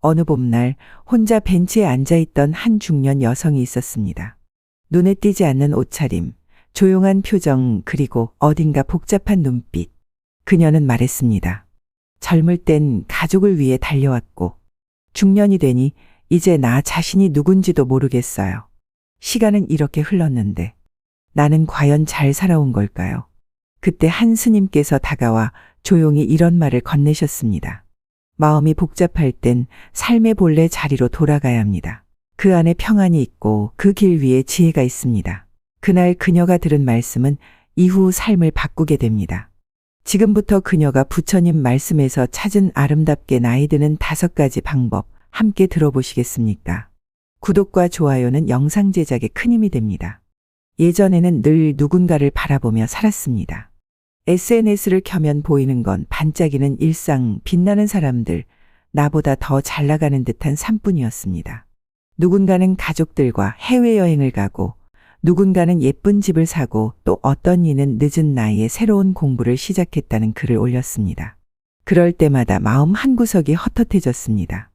어느 봄날 혼자 벤치에 앉아있던 한 중년 여성이 있었습니다. 눈에 띄지 않는 옷차림, 조용한 표정, 그리고 어딘가 복잡한 눈빛. 그녀는 말했습니다. 젊을 땐 가족을 위해 달려왔고, 중년이 되니 이제 나 자신이 누군지도 모르겠어요. 시간은 이렇게 흘렀는데 나는 과연 잘 살아온 걸까요? 그때 한 스님께서 다가와 조용히 이런 말을 건네셨습니다. 마음이 복잡할 땐 삶의 본래 자리로 돌아가야 합니다. 그 안에 평안이 있고 그 길 위에 지혜가 있습니다. 그날 그녀가 들은 말씀은 이후 삶을 바꾸게 됩니다. 지금부터 그녀가 부처님 말씀에서 찾은 아름답게 나이 드는 5가지 방법 함께 들어보시겠습니까? 구독과 좋아요는 영상 제작에 큰 힘이 됩니다. 예전에는 늘 누군가를 바라보며 살았습니다. SNS를 켜면 보이는 건 반짝이는 일상, 빛나는 사람들, 나보다 더 잘 나가는 듯한 삶뿐이었습니다. 누군가는 가족들과 해외여행을 가고, 누군가는 예쁜 집을 사고, 또 어떤 이는 늦은 나이에 새로운 공부를 시작했다는 글을 올렸습니다. 그럴 때마다 마음 한구석이 헛헛해졌습니다.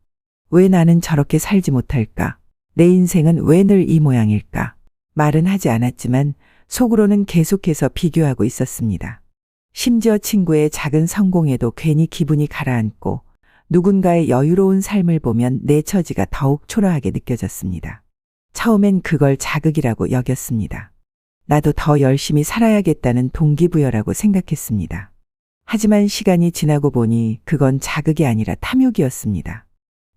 왜 나는 저렇게 살지 못할까? 내 인생은 왜 늘 이 모양일까? 말은 하지 않았지만 속으로는 계속해서 비교하고 있었습니다. 심지어 친구의 작은 성공에도 괜히 기분이 가라앉고 누군가의 여유로운 삶을 보면 내 처지가 더욱 초라하게 느껴졌습니다. 처음엔 그걸 자극이라고 여겼습니다. 나도 더 열심히 살아야겠다는 동기부여라고 생각했습니다. 하지만 시간이 지나고 보니 그건 자극이 아니라 탐욕이었습니다.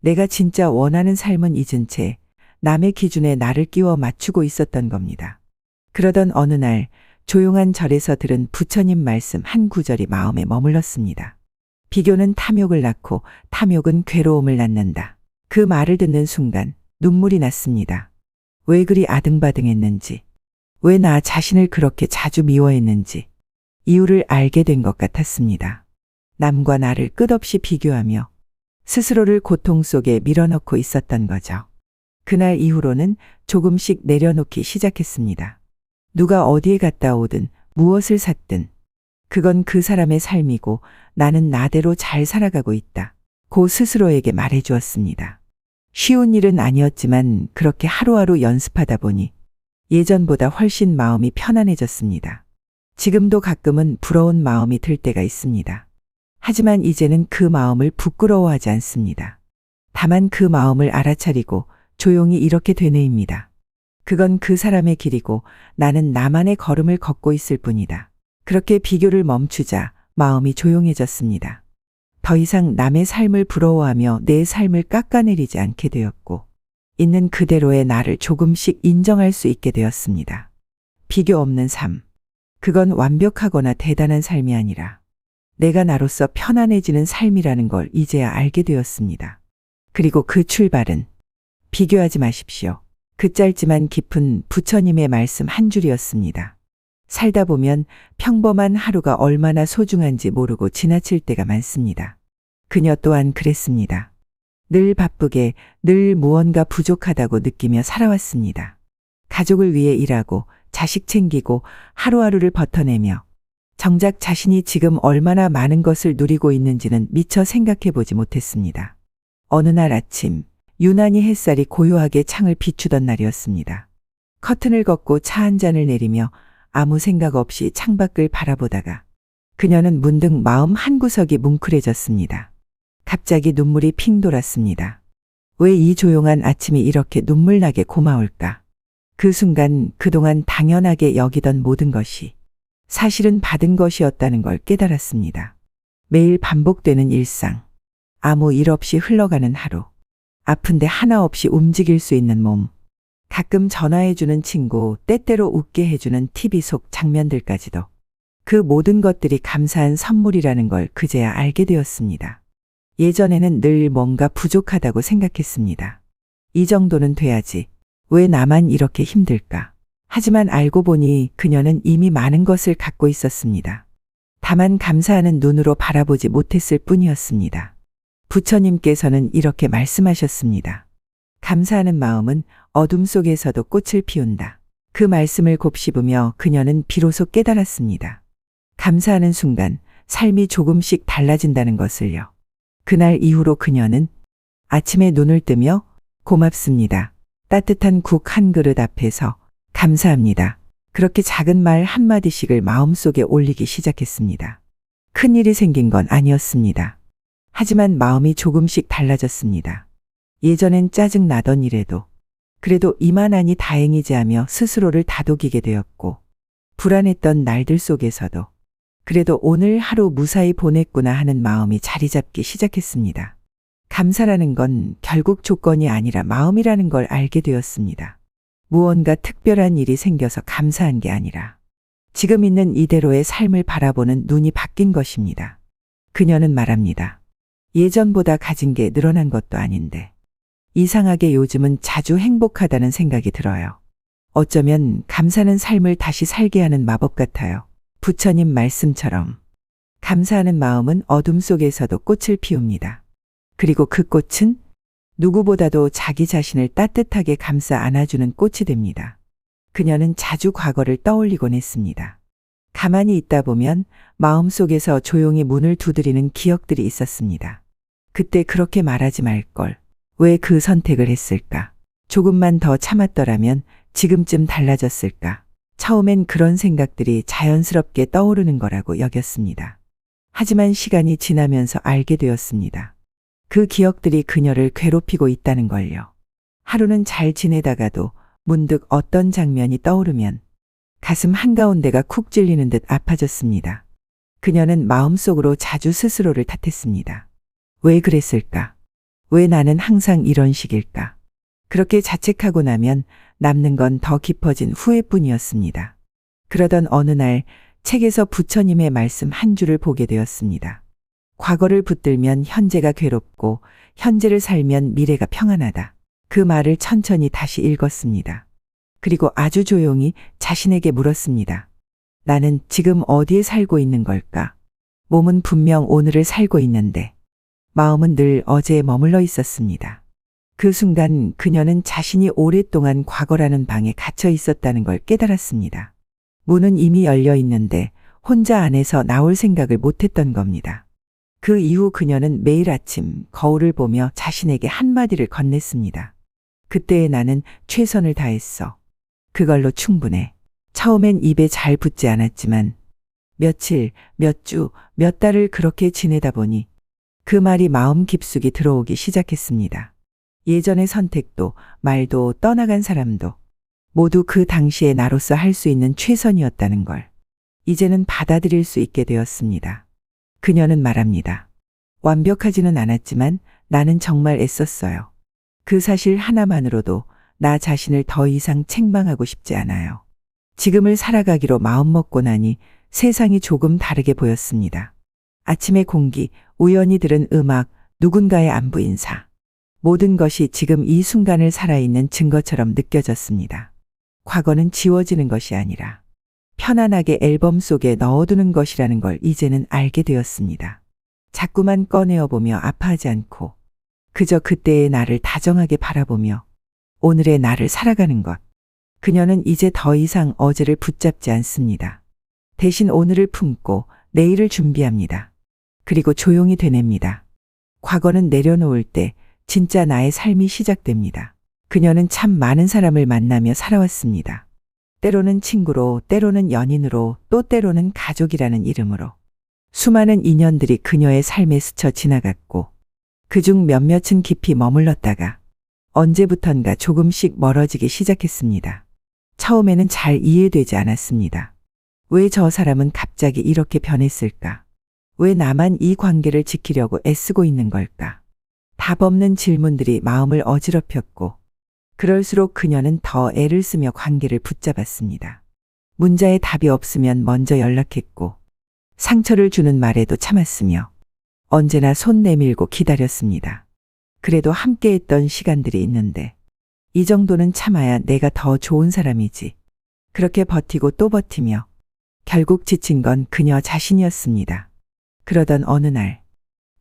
내가 진짜 원하는 삶은 잊은 채 남의 기준에 나를 끼워 맞추고 있었던 겁니다. 그러던 어느 날 조용한 절에서 들은 부처님 말씀 한 구절이 마음에 머물렀습니다. 비교는 탐욕을 낳고 탐욕은 괴로움을 낳는다. 그 말을 듣는 순간 눈물이 났습니다. 왜 그리 아등바등했는지, 왜 나 자신을 그렇게 자주 미워했는지 이유를 알게 된 것 같았습니다. 남과 나를 끝없이 비교하며 스스로를 고통 속에 밀어넣고 있었던 거죠. 그날 이후로는 조금씩 내려놓기 시작했습니다. 누가 어디에 갔다 오든 무엇을 샀든 그건 그 사람의 삶이고 나는 나대로 잘 살아가고 있다. 고 스스로에게 말해주었습니다. 쉬운 일은 아니었지만 그렇게 하루하루 연습하다 보니 예전보다 훨씬 마음이 편안해졌습니다. 지금도 가끔은 부러운 마음이 들 때가 있습니다. 하지만 이제는 그 마음을 부끄러워하지 않습니다. 다만 그 마음을 알아차리고 조용히 이렇게 되뇌입니다. 그건 그 사람의 길이고 나는 나만의 걸음을 걷고 있을 뿐이다. 그렇게 비교를 멈추자 마음이 조용해졌습니다. 더 이상 남의 삶을 부러워하며 내 삶을 깎아내리지 않게 되었고 있는 그대로의 나를 조금씩 인정할 수 있게 되었습니다. 비교 없는 삶. 그건 완벽하거나 대단한 삶이 아니라 내가 나로서 편안해지는 삶이라는 걸 이제야 알게 되었습니다. 그리고 그 출발은 비교하지 마십시오. 그 짧지만 깊은 부처님의 말씀 한 줄이었습니다. 살다 보면 평범한 하루가 얼마나 소중한지 모르고 지나칠 때가 많습니다. 그녀 또한 그랬습니다. 늘 바쁘게, 늘 무언가 부족하다고 느끼며 살아왔습니다. 가족을 위해 일하고 자식 챙기고 하루하루를 버텨내며 정작 자신이 지금 얼마나 많은 것을 누리고 있는지는 미처 생각해 보지 못했습니다. 어느 날 아침 유난히 햇살이 고요하게 창을 비추던 날이었습니다. 커튼을 걷고 차 한 잔을 내리며 아무 생각 없이 창밖을 바라보다가 그녀는 문득 마음 한구석이 뭉클해졌습니다. 갑자기 눈물이 핑 돌았습니다. 왜 이 조용한 아침이 이렇게 눈물나게 고마울까? 그 순간 그동안 당연하게 여기던 모든 것이 사실은 받은 것이었다는 걸 깨달았습니다. 매일 반복되는 일상, 아무 일 없이 흘러가는 하루, 아픈데 하나 없이 움직일 수 있는 몸, 가끔 전화해주는 친구, 때때로 웃게 해주는 TV 속 장면들까지도 그 모든 것들이 감사한 선물이라는 걸 그제야 알게 되었습니다. 예전에는 늘 뭔가 부족하다고 생각했습니다. 이 정도는 돼야지. 왜 나만 이렇게 힘들까? 하지만 알고 보니 그녀는 이미 많은 것을 갖고 있었습니다. 다만 감사하는 눈으로 바라보지 못했을 뿐이었습니다. 부처님께서는 이렇게 말씀하셨습니다. 감사하는 마음은 어둠 속에서도 꽃을 피운다. 그 말씀을 곱씹으며 그녀는 비로소 깨달았습니다. 감사하는 순간 삶이 조금씩 달라진다는 것을요. 그날 이후로 그녀는 아침에 눈을 뜨며 고맙습니다. 따뜻한 국 한 그릇 앞에서 감사합니다. 그렇게 작은 말 한마디씩을 마음속에 올리기 시작했습니다. 큰 일이 생긴 건 아니었습니다. 하지만 마음이 조금씩 달라졌습니다. 예전엔 짜증 나던 일에도 그래도 이만하니 다행이지 하며 스스로를 다독이게 되었고, 불안했던 날들 속에서도 그래도 오늘 하루 무사히 보냈구나 하는 마음이 자리 잡기 시작했습니다. 감사라는 건 결국 조건이 아니라 마음이라는 걸 알게 되었습니다. 무언가 특별한 일이 생겨서 감사한 게 아니라 지금 있는 이대로의 삶을 바라보는 눈이 바뀐 것입니다. 그녀는 말합니다. 예전보다 가진 게 늘어난 것도 아닌데 이상하게 요즘은 자주 행복하다는 생각이 들어요. 어쩌면 감사는 삶을 다시 살게 하는 마법 같아요. 부처님 말씀처럼 감사하는 마음은 어둠 속에서도 꽃을 피웁니다. 그리고 그 꽃은 누구보다도 자기 자신을 따뜻하게 감싸 안아주는 꽃이 됩니다. 그녀는 자주 과거를 떠올리곤 했습니다. 가만히 있다 보면 마음속에서 조용히 문을 두드리는 기억들이 있었습니다. 그때 그렇게 말하지 말걸. 왜 그 선택을 했을까? 조금만 더 참았더라면 지금쯤 달라졌을까? 처음엔 그런 생각들이 자연스럽게 떠오르는 거라고 여겼습니다. 하지만 시간이 지나면서 알게 되었습니다. 그 기억들이 그녀를 괴롭히고 있다는 걸요. 하루는 잘 지내다가도 문득 어떤 장면이 떠오르면 가슴 한가운데가 쿡 찔리는 듯 아파졌습니다. 그녀는 마음속으로 자주 스스로를 탓했습니다. 왜 그랬을까? 왜 나는 항상 이런 식일까? 그렇게 자책하고 나면 남는 건 더 깊어진 후회뿐이었습니다. 그러던 어느 날 책에서 부처님의 말씀 한 줄을 보게 되었습니다. 과거를 붙들면 현재가 괴롭고 현재를 살면 미래가 평안하다. 그 말을 천천히 다시 읽었습니다. 그리고 아주 조용히 자신에게 물었습니다. 나는 지금 어디에 살고 있는 걸까? 몸은 분명 오늘을 살고 있는데 마음은 늘 어제에 머물러 있었습니다. 그 순간 그녀는 자신이 오랫동안 과거라는 방에 갇혀 있었다는 걸 깨달았습니다. 문은 이미 열려 있는데 혼자 안에서 나올 생각을 못했던 겁니다. 그 이후 그녀는 매일 아침 거울을 보며 자신에게 한마디를 건넸습니다. 그때의 나는 최선을 다했어. 그걸로 충분해. 처음엔 입에 잘 붙지 않았지만 며칠, 몇 주, 몇 달을 그렇게 지내다 보니 그 말이 마음 깊숙이 들어오기 시작했습니다. 예전의 선택도 말도 떠나간 사람도 모두 그 당시에 나로서 할 수 있는 최선이었다는 걸 이제는 받아들일 수 있게 되었습니다. 그녀는 말합니다. 완벽하지는 않았지만 나는 정말 애썼어요. 그 사실 하나만으로도 나 자신을 더 이상 책망하고 싶지 않아요. 지금을 살아가기로 마음먹고 나니 세상이 조금 다르게 보였습니다. 아침의 공기, 우연히 들은 음악, 누군가의 안부 인사. 모든 것이 지금 이 순간을 살아있는 증거처럼 느껴졌습니다. 과거는 지워지는 것이 아니라 편안하게 앨범 속에 넣어두는 것이라는 걸 이제는 알게 되었습니다. 자꾸만 꺼내어보며 아파하지 않고 그저 그때의 나를 다정하게 바라보며 오늘의 나를 살아가는 것. 그녀는 이제 더 이상 어제를 붙잡지 않습니다. 대신 오늘을 품고 내일을 준비합니다. 그리고 조용히 되냅니다. 과거는 내려놓을 때 진짜 나의 삶이 시작됩니다. 그녀는 참 많은 사람을 만나며 살아왔습니다. 때로는 친구로, 때로는 연인으로, 또 때로는 가족이라는 이름으로. 수많은 인연들이 그녀의 삶에 스쳐 지나갔고 그중 몇몇은 깊이 머물렀다가 언제부턴가 조금씩 멀어지기 시작했습니다. 처음에는 잘 이해되지 않았습니다. 왜 저 사람은 갑자기 이렇게 변했을까? 왜 나만 이 관계를 지키려고 애쓰고 있는 걸까? 답 없는 질문들이 마음을 어지럽혔고 그럴수록 그녀는 더 애를 쓰며 관계를 붙잡았습니다. 문자에 답이 없으면 먼저 연락했고 상처를 주는 말에도 참았으며 언제나 손 내밀고 기다렸습니다. 그래도 함께했던 시간들이 있는데 이 정도는 참아야 내가 더 좋은 사람이지. 그렇게 버티고 또 버티며 결국 지친 건 그녀 자신이었습니다. 그러던 어느 날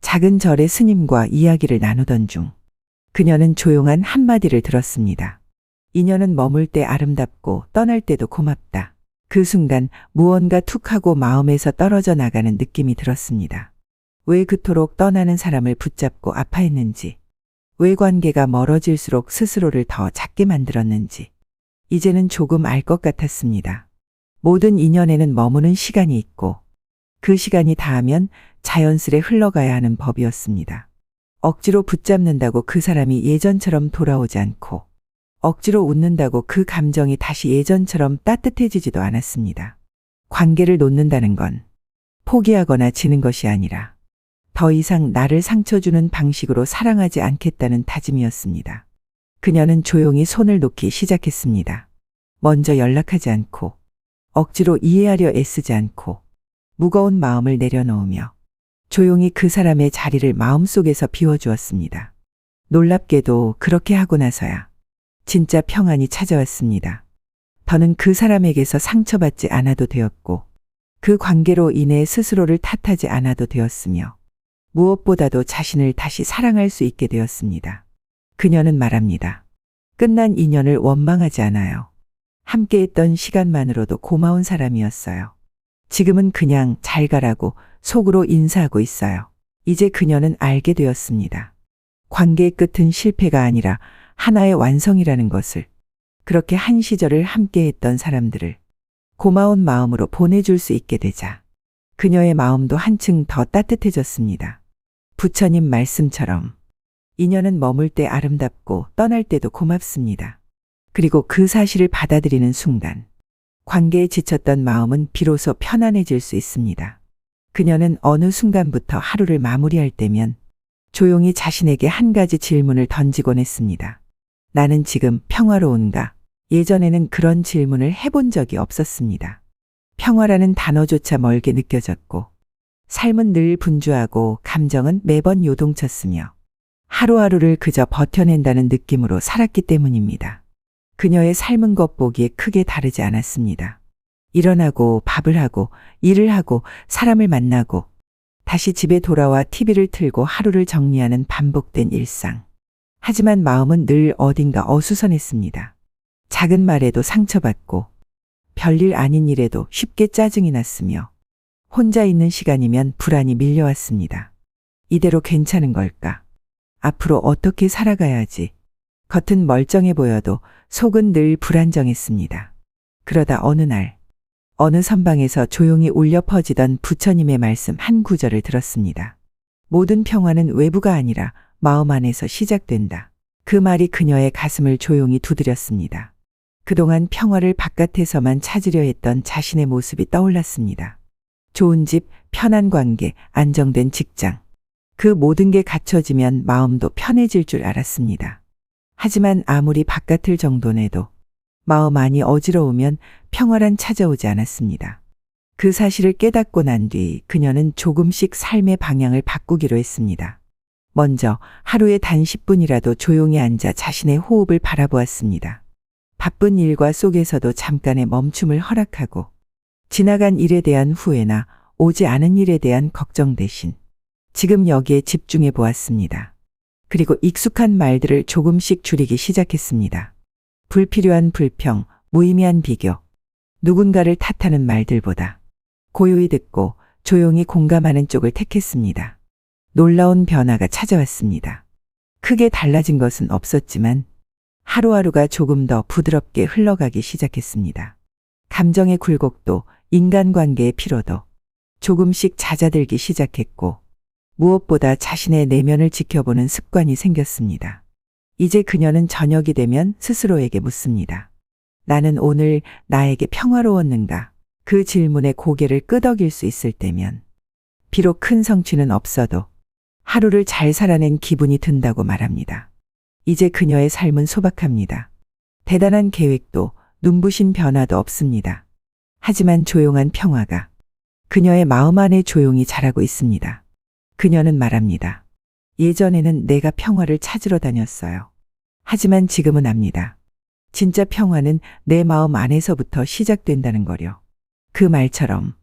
작은 절의 스님과 이야기를 나누던 중 그녀는 조용한 한마디를 들었습니다. 인연은 머물 때 아름답고 떠날 때도 고맙다. 그 순간 무언가 툭 하고 마음에서 떨어져 나가는 느낌이 들었습니다. 왜 그토록 떠나는 사람을 붙잡고 아파했는지, 왜 관계가 멀어질수록 스스로를 더 작게 만들었는지 이제는 조금 알 것 같았습니다. 모든 인연에는 머무는 시간이 있고 그 시간이 닿으면 자연스레 흘러가야 하는 법이었습니다. 억지로 붙잡는다고 그 사람이 예전처럼 돌아오지 않고 억지로 웃는다고 그 감정이 다시 예전처럼 따뜻해지지도 않았습니다. 관계를 놓는다는 건 포기하거나 지는 것이 아니라 더 이상 나를 상처 주는 방식으로 사랑하지 않겠다는 다짐이었습니다. 그녀는 조용히 손을 놓기 시작했습니다. 먼저 연락하지 않고 억지로 이해하려 애쓰지 않고 무거운 마음을 내려놓으며 조용히 그 사람의 자리를 마음속에서 비워주었습니다. 놀랍게도 그렇게 하고 나서야 진짜 평안이 찾아왔습니다. 더는 그 사람에게서 상처받지 않아도 되었고 그 관계로 인해 스스로를 탓하지 않아도 되었으며 무엇보다도 자신을 다시 사랑할 수 있게 되었습니다. 그녀는 말합니다. 끝난 인연을 원망하지 않아요. 함께했던 시간만으로도 고마운 사람이었어요. 지금은 그냥 잘 가라고 속으로 인사하고 있어요. 이제 그녀는 알게 되었습니다. 관계의 끝은 실패가 아니라 하나의 완성이라는 것을. 그렇게 한 시절을 함께했던 사람들을 고마운 마음으로 보내줄 수 있게 되자 그녀의 마음도 한층 더 따뜻해졌습니다. 부처님 말씀처럼 인연은 머물 때 아름답고 떠날 때도 고맙습니다. 그리고 그 사실을 받아들이는 순간 관계에 지쳤던 마음은 비로소 편안해질 수 있습니다. 그녀는 어느 순간부터 하루를 마무리할 때면 조용히 자신에게 한 가지 질문을 던지곤 했습니다. 나는 지금 평화로운가? 예전에는 그런 질문을 해본 적이 없었습니다. 평화라는 단어조차 멀게 느껴졌고 삶은 늘 분주하고 감정은 매번 요동쳤으며 하루하루를 그저 버텨낸다는 느낌으로 살았기 때문입니다. 그녀의 삶은 겉보기에 크게 다르지 않았습니다. 일어나고 밥을 하고 일을 하고 사람을 만나고 다시 집에 돌아와 TV를 틀고 하루를 정리하는 반복된 일상. 하지만 마음은 늘 어딘가 어수선했습니다. 작은 말에도 상처받고 별일 아닌 일에도 쉽게 짜증이 났으며 혼자 있는 시간이면 불안이 밀려왔습니다. 이대로 괜찮은 걸까? 앞으로 어떻게 살아가야지? 겉은 멀쩡해 보여도 속은 늘 불안정했습니다. 그러다 어느 날 어느 선방에서 조용히 울려 퍼지던 부처님의 말씀 한 구절을 들었습니다. 모든 평화는 외부가 아니라 마음 안에서 시작된다. 그 말이 그녀의 가슴을 조용히 두드렸습니다. 그동안 평화를 바깥에서만 찾으려 했던 자신의 모습이 떠올랐습니다. 좋은 집, 편한 관계, 안정된 직장. 그 모든 게 갖춰지면 마음도 편해질 줄 알았습니다. 하지만 아무리 바깥을 정돈해도 마음 안이 어지러우면 평화란 찾아오지 않았습니다. 그 사실을 깨닫고 난 뒤 그녀는 조금씩 삶의 방향을 바꾸기로 했습니다. 먼저 하루에 단 10분이라도 조용히 앉아 자신의 호흡을 바라보았습니다. 바쁜 일과 속에서도 잠깐의 멈춤을 허락하고 지나간 일에 대한 후회나 오지 않은 일에 대한 걱정 대신 지금 여기에 집중해 보았습니다. 그리고 익숙한 말들을 조금씩 줄이기 시작했습니다. 불필요한 불평, 무의미한 비교, 누군가를 탓하는 말들보다 고요히 듣고 조용히 공감하는 쪽을 택했습니다. 놀라운 변화가 찾아왔습니다. 크게 달라진 것은 없었지만 하루하루가 조금 더 부드럽게 흘러가기 시작했습니다. 감정의 굴곡도 인간관계의 피로도 조금씩 잦아들기 시작했고 무엇보다 자신의 내면을 지켜보는 습관이 생겼습니다. 이제 그녀는 저녁이 되면 스스로에게 묻습니다. 나는 오늘 나에게 평화로웠는가? 그 질문에 고개를 끄덕일 수 있을 때면 비록 큰 성취는 없어도 하루를 잘 살아낸 기분이 든다고 말합니다. 이제 그녀의 삶은 소박합니다. 대단한 계획도 눈부신 변화도 없습니다. 하지만 조용한 평화가 그녀의 마음 안에 조용히 자라고 있습니다. 그녀는 말합니다. 예전에는 내가 평화를 찾으러 다녔어요. 하지만 지금은 압니다. 진짜 평화는 내 마음 안에서부터 시작된다는 거려. 그 말처럼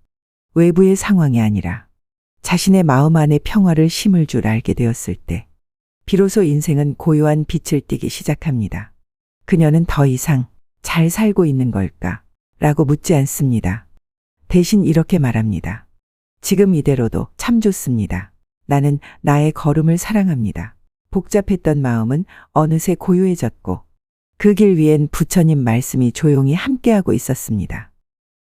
외부의 상황이 아니라 자신의 마음 안에 평화를 심을 줄 알게 되었을 때 비로소 인생은 고요한 빛을 띠기 시작합니다. 그녀는 더 이상 잘 살고 있는 걸까? 라고 묻지 않습니다. 대신 이렇게 말합니다. 지금 이대로도 참 좋습니다. 나는 나의 걸음을 사랑합니다. 복잡했던 마음은 어느새 고요해졌고 그 길 위엔 부처님 말씀이 조용히 함께하고 있었습니다.